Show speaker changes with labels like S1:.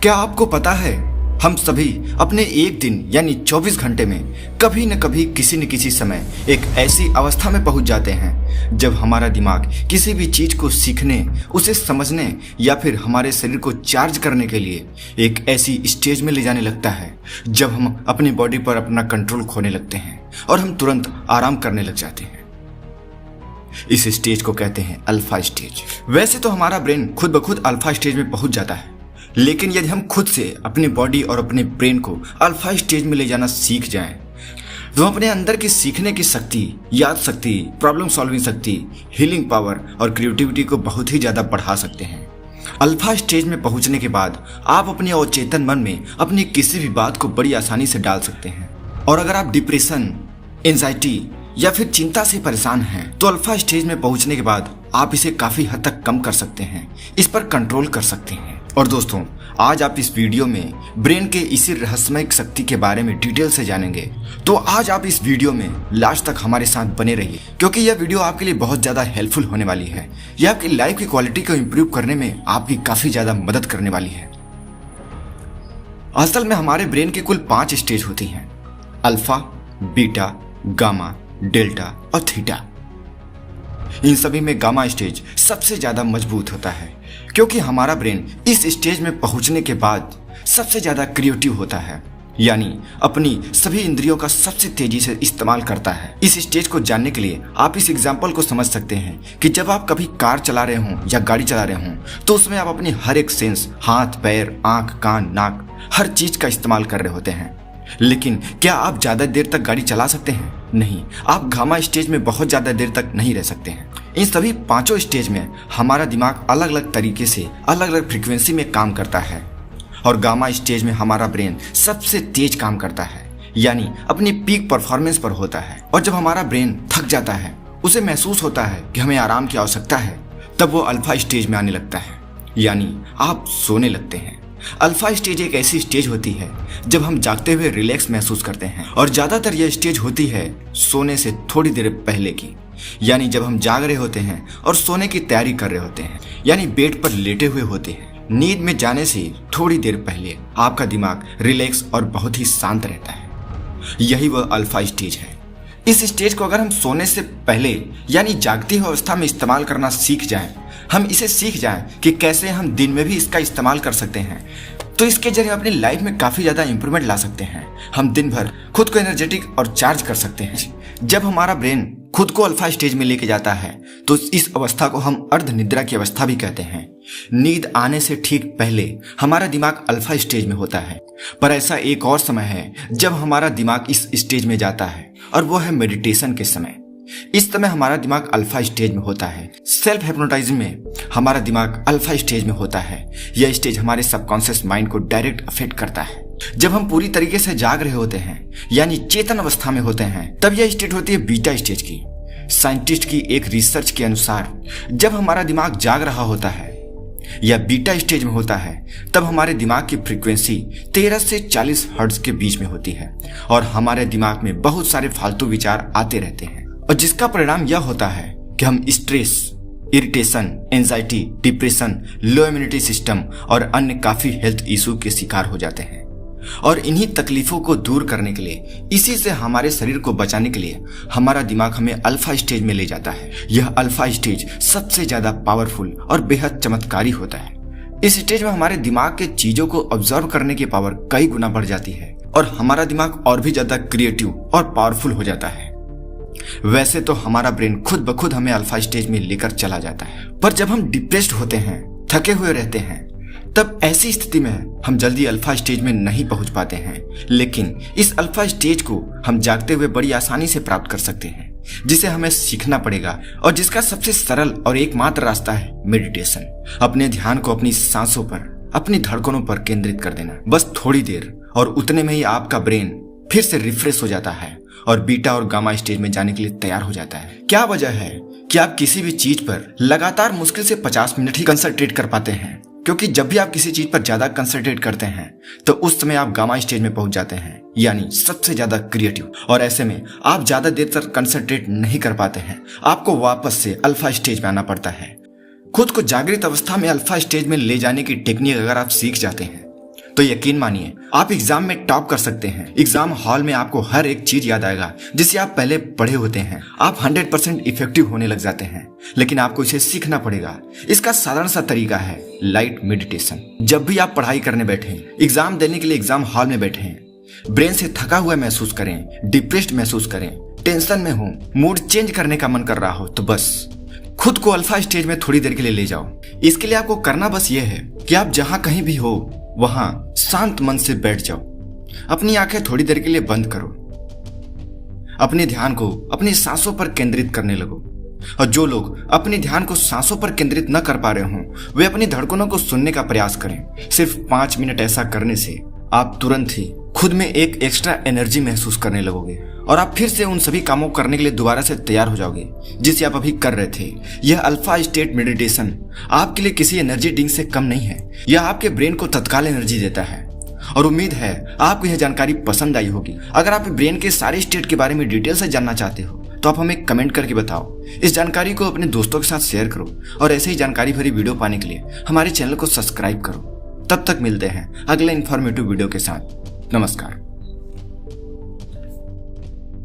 S1: क्या आपको पता है हम सभी अपने एक दिन यानी 24 घंटे में कभी न कभी किसी न किसी समय एक ऐसी अवस्था में पहुंच जाते हैं जब हमारा दिमाग किसी भी चीज को सीखने, उसे समझने या फिर हमारे शरीर को चार्ज करने के लिए एक ऐसी स्टेज में ले जाने लगता है जब हम अपनी बॉडी पर अपना कंट्रोल खोने लगते हैं और हम तुरंत आराम करने लग जाते हैं। इस स्टेज को कहते हैं अल्फा स्टेज। वैसे तो हमारा ब्रेन खुद ब खुद अल्फा स्टेज में पहुंच जाता है, लेकिन यदि हम खुद से अपनी बॉडी और अपने ब्रेन को अल्फा स्टेज में ले जाना सीख जाएं, तो हम अपने अंदर की सीखने की शक्ति, याद शक्ति, प्रॉब्लम सॉल्विंग शक्ति, हीलिंग पावर और क्रिएटिविटी को बहुत ही ज्यादा बढ़ा सकते हैं। अल्फा स्टेज में पहुंचने के बाद आप अपने अवचेतन मन में अपनी किसी भी बात को बड़ी आसानी से डाल सकते हैं। और अगर आप डिप्रेशन, एंजाइटी या फिर चिंता से परेशान हैं, तो अल्फा स्टेज में पहुंचने के बाद आप इसे काफी हद तक कम कर सकते हैं, इस पर कंट्रोल कर सकते हैं। और दोस्तों, आज आप इस वीडियो में ब्रेन के इसी रहस्यमय शक्ति के बारे में डिटेल से जानेंगे। तो आज आप इस वीडियो में लास्ट तक हमारे साथ बने रहिए, क्योंकि यह वीडियो आपके लिए बहुत ज्यादा हेल्पफुल होने वाली है। यह आपकी लाइफ की क्वालिटी को इम्प्रूव करने में आपकी काफी ज्यादा मदद करने वाली है। असल में हमारे ब्रेन की कुल 5 स्टेज होती हैं: अल्फा, बीटा, गामा, डेल्टा और थीटा। इन सभी में गामा स्टेज सबसे ज्यादा मजबूत होता है, क्योंकि हमारा ब्रेन इस स्टेज में पहुंचने के बाद सबसे ज्यादा क्रिएटिव होता है, यानी अपनी सभी इंद्रियों का सबसे तेजी से इस्तेमाल करता है। इस स्टेज को जानने के लिए आप इस एग्जाम्पल को समझ सकते हैं कि जब आप कभी कार चला रहे हों या गाड़ी चला रहे हों, तो उसमें आप अपनी हर एक सेंस, हाथ, पैर, आंख, कान, नाक, हर चीज का इस्तेमाल कर रहे होते हैं। लेकिन क्या आप ज्यादा देर तक गाड़ी चला सकते हैं? नहीं, आप गामा स्टेज में बहुत ज्यादा देर तक नहीं रह सकते हैं। इन सभी 5 स्टेज में हमारा दिमाग अलग अलग तरीके से, अलग अलग फ्रीक्वेंसी में काम करता है। और गामा स्टेज में हमारा ब्रेन सबसे तेज काम करता है, यानी अपनी पीक परफॉर्मेंस पर होता है। और जब हमारा ब्रेन थक जाता है, उसे महसूस होता है कि हमें आराम की आवश्यकता है, तब वो अल्फा स्टेज में आने लगता है, यानी आप सोने लगते हैं। अल्फा स्टेज एक ऐसी स्टेज होती है जब हम जागते हुए रिलैक्स महसूस करते हैं, और ज्यादातर यह स्टेज होती है सोने से थोड़ी देर पहले की, यानी जब हम जाग रहे होते हैं और सोने की तैयारी कर रहे होते हैं, यानी बेड पर लेटे हुए होते हैं। नींद में जाने से थोड़ी देर पहले आपका दिमाग रिलैक्स और बहुत ही शांत रहता है। यही वह अल्फा स्टेज है। इस स्टेज को अगर हम सोने से पहले यानी जागती हुई अवस्था में इस्तेमाल करना सीख जाएं, हम इसे सीख जाएं कि कैसे हम दिन में भी इसका इस्तेमाल कर सकते हैं, तो इसके जरिए अपनी लाइफ में काफी ज्यादा इंप्रूवमेंट ला सकते हैं। हम दिन भर खुद को एनर्जेटिक और चार्ज कर सकते हैं। जब हमारा ब्रेन खुद को अल्फा स्टेज में लेके जाता है, तो इस अवस्था को हम अर्ध निद्रा की अवस्था भी कहते हैं। नींद आने से ठीक पहले हमारा दिमाग अल्फा स्टेज में होता है। पर ऐसा एक और समय है जब हमारा दिमाग इस स्टेज में जाता है, और वो है मेडिटेशन के समय। इस समय हमारा दिमाग अल्फा स्टेज में होता है। सेल्फ हिप्नोटाइजिंग में हमारा दिमाग अल्फा स्टेज में होता है। यह स्टेज हमारे सबकॉन्शियस माइंड को डायरेक्ट अफेक्ट करता है। जब हम पूरी तरीके से जाग रहे होते हैं, यानी चेतन अवस्था में होते हैं, तब यह स्टेज होती है बीटा स्टेज की। साइंटिस्ट की एक रिसर्च के अनुसार जब हमारा दिमाग जाग रहा होता है या बीटा स्टेज में होता है, तब हमारे दिमाग की फ्रीक्वेंसी 13 से 40 हर्ट्ज के बीच में होती है, और हमारे दिमाग में बहुत सारे फालतू विचार आते रहते हैं, और जिसका परिणाम यह होता है कि हम स्ट्रेस, इरिटेशन, एंजाइटी, डिप्रेशन, लो इम्यूनिटी सिस्टम और अन्य काफी हेल्थ इशू के शिकार हो जाते हैं। और इन्हीं तकलीफों को दूर करने के लिए, इसी से हमारे शरीर को बचाने के लिए हमारा दिमाग हमें अल्फा स्टेज में ले जाता है। यह अल्फा स्टेज सबसे ज्यादा पावरफुल और बेहद चमत्कारी होता है। इस स्टेज में हमारे दिमाग के चीजों को ऑब्जर्व करने की पावर कई गुना बढ़ जाती है, और हमारा दिमाग और भी ज्यादा क्रिएटिव और पावरफुल हो जाता है। वैसे तो हमारा ब्रेन खुद ब खुद हमें अल्फा स्टेज में लेकर चला जाता है, पर जब हम डिप्रेस्ड होते हैं, थके हुए रहते हैं, तब ऐसी स्थिति में हम जल्दी अल्फा स्टेज में नहीं पहुंच पाते हैं। लेकिन इस अल्फा स्टेज को हम जागते हुए बड़ी आसानी से प्राप्त कर सकते हैं, जिसे हमें सीखना पड़ेगा, और जिसका सबसे सरल और एकमात्र रास्ता है मेडिटेशन। अपने ध्यान को अपनी सांसों पर, अपनी धड़कनों पर केंद्रित कर देना, बस थोड़ी देर, और उतने में ही आपका ब्रेन फिर से रिफ्रेश हो जाता है और बीटा और गामा स्टेज में जाने के लिए तैयार हो जाता है। क्या वजह है कि आप किसी भी चीज पर लगातार मुश्किल से 50 मिनट ही कंसंट्रेट कर पाते हैं? क्योंकि जब भी आप किसी चीज पर ज्यादा कंसंट्रेट करते हैं, तो उस समय आप गामा स्टेज में पहुंच जाते हैं, यानी सबसे ज्यादा क्रिएटिव। और ऐसे में आप ज्यादा देर तक कंसंट्रेट नहीं कर पाते हैं, आपको वापस से अल्फा स्टेज में आना पड़ता है। खुद को जागृत अवस्था में अल्फा स्टेज में ले जाने की टेक्निक अगर आप सीख जाते हैं, तो यकीन मानिए आप एग्जाम में टॉप कर सकते हैं। एग्जाम हॉल में आपको हर एक चीज याद आएगा जिसे आप पहले पढ़े होते हैं। आप 100% इफेक्टिव होने लग जाते हैं, लेकिन आपको इसे सीखना पड़ेगा। इसका साधारण सा तरीका है लाइट मेडिटेशन। जब भी आप पढ़ाई करने बैठे, एग्जाम देने के लिए एग्जाम हॉल में बैठे हैं, ब्रेन से थका हुआ महसूस करें, डिप्रेस्ड महसूस करें, टेंशन में हो, मूड चेंज करने का मन कर रहा हो, तो बस खुद को अल्फा स्टेज में थोड़ी देर के लिए ले जाओ। इसके लिए आपको करना बस ये है कि आप जहां कहीं भी हो वहां शांत मन से बैठ जाओ। अपनी आंखें थोड़ी देर के लिए बंद करो। अपने ध्यान को अपनी सांसों पर केंद्रित करने लगो। और जो लोग अपने ध्यान को सांसों पर केंद्रित न कर पा रहे हों, वे अपनी धड़कनों को सुनने का प्रयास करें। सिर्फ 5 मिनट ऐसा करने से आप तुरंत ही खुद में एक एक्स्ट्रा एनर्जी महसूस करने लगोगे और आप फिर से उन सभी कामों को करने के लिए दोबारा से तैयार हो जाओगे जिसे आप अभी कर रहे थे। यह अल्फा स्टेट मेडिटेशन आपके लिए किसी एनर्जी ड्रिंक से कम नहीं है। यह आपके ब्रेन को तत्काल एनर्जी देता है और उम्मीद है आपको यह जानकारी पसंद आई होगी। अगर आप ब्रेन के सारे स्टेट के बारे में डिटेल से जानना चाहते हो तो आप हमें कमेंट करके बताओ। इस जानकारी को अपने दोस्तों के साथ शेयर करो और ऐसे ही जानकारी भरी वीडियो पाने के लिए हमारे चैनल को सब्सक्राइब करो। तब तक मिलते हैं अगले इन्फॉर्मेटिव वीडियो के साथ। नमस्कार।